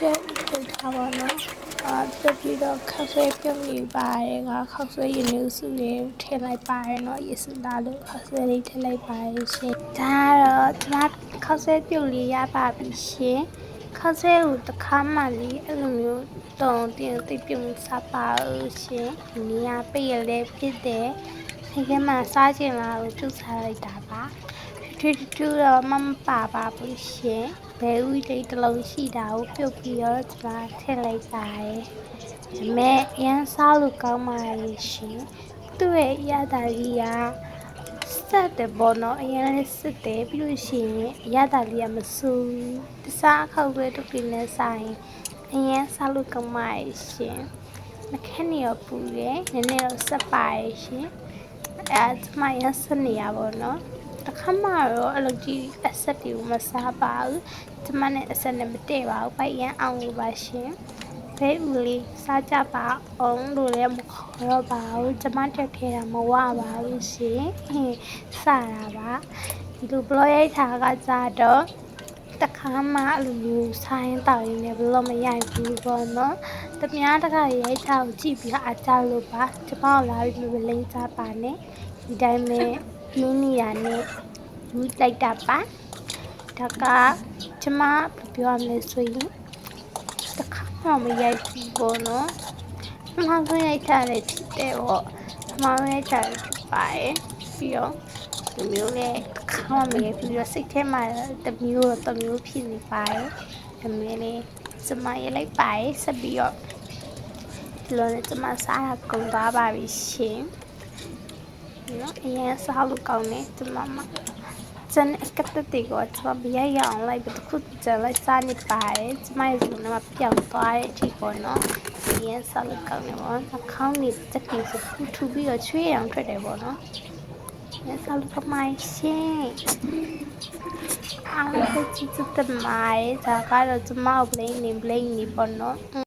ချက်ထုတ်ထားပါတော့တက်ပြီးတော့ခက်ဆွဲပြုံးနေပါတယ်ကခောက်ဆွဲရည်နူးစုတွေထည့်လိုက်ပါတယ်เนาะရေစလာလို့ခောက်ဆွဲလေးထည့်လိုက်ပါတယ်ရှင်ဒါကတော့ကျွန်မခောက်ဆွဲပြုတ်လေးရပါပြီရှင်ခောက်ဆွဲကိုတစ်ခါမှလေးအဲ့လိုမျိုးတုံတင်သိပြုံးစားပါလို့ရှင်ဒီနေရာပိတ်ရလဲဖြစ်တယ်ဒီကမှစားချင်လာလို့ပြုတ်စားလိုက်တာပါထူတော့မပါပါဘူးရှင်ဘဲဥလေးတစ်လုံးရှိတာကိုပြုတ်ပြီးတော့ကျွန်မထည့်လိုက်ပါတယ်ဒါမဲ့အရင်စားလို့ကောင်းပါရဲ့ရှင်သူ့ရဲ့ရတာကြီးကစက်တယ်ဘောနော်အရင်လေးစစ်တယ်ပြီးလို့ရှိရင်ရတာလေးကမဆူတစားခောက်ဆွဲတို့ပြင်းနေဆိုင်အရင်စားလို့ကောင်းပါရဲ့ရှင်နှခမ်းနေရောပူတယ်နည်းနည်းတော့ဆက်ပါရဲ့ရှင်ကျွန်မရစနေရပါတော့တခါမှတော့အဲ့လိုကြီးအဆက်တွေကိုမစားပါဘူးကျမနဲ့အဆက်နဲ့မတည့်ပါဘူးပိုက်ရန်အောင်လို့ပါရှင်ဘဲဦးလေးစားကြပါအောင်လို့လည်းမခေါ်တော့ပါဘူးကျမတက်ထဲတာမဝပါဘူးရှင်စားတာပါဒီလိုဘလော့ရိုက်ထားကကြတော့တခါမှအဲ့လိုမျိုးဆိုင်းတောက်ရင်းနဲ့ဘလော့မရိုက်ဘူးပေါ့နော်တမများတခါရိုက်ထားကိုကြည့်ပြီးအားကြလို့ပါကျမတို့လာပြီးမလိမ့်စားပါနဲ့ဒီတိုင်းပဲနင်းနေရနဲ့ယူလိုက်တာပါဒါကကျမပြောရမယ်ဆိုရင်တခါမှမရိုက်ဘူးပေါ့နော်မှန်ဆုံးရိုက်ထားတယ်ဖြစ်တယ်ပေါ့မှန်ရိုက်ထားတယ်ဖြစ်ပါတယ်ပြီးတော့ဒီမျိုးနဲ့တခါမှမရိုက်ပြီးတော့စိတ်ထဲမှာတမျိုးဖြစ်နေပါတယ်ဒါမျိုးလေးကျမရိုက်လိုက်ပါတယ်ဆက်ပြီးတော့ဒီလိုနဲ့ကျမစားတာကုန်သွားပါပြီရှင်နော်အရင်စားလို့ကောင်းတယ်ကျမမကျန်ကတ်တဲ့ကိုကျမပြရအောင်လိုက်ပြီးခုကျလိုက်စားနေပါတယ်ကျမရဲ့လူနဲ့ပြောင်းသွားတဲ့အထိပေါ့နော်အရင်စားလို့ကောင်းတယ်ပေါ့နှာခေါင်းနေတက်ပြီးဆိုထူပြီးတော့ချွေးအောင်ထွက်တယ်ပေါ့နော်အရင်စားလို့ကောင်းပါရှင်အားလုံးကြည့်တဲ့မိုင်းဒါကတော့ကျမ blame နေပေါ့နော်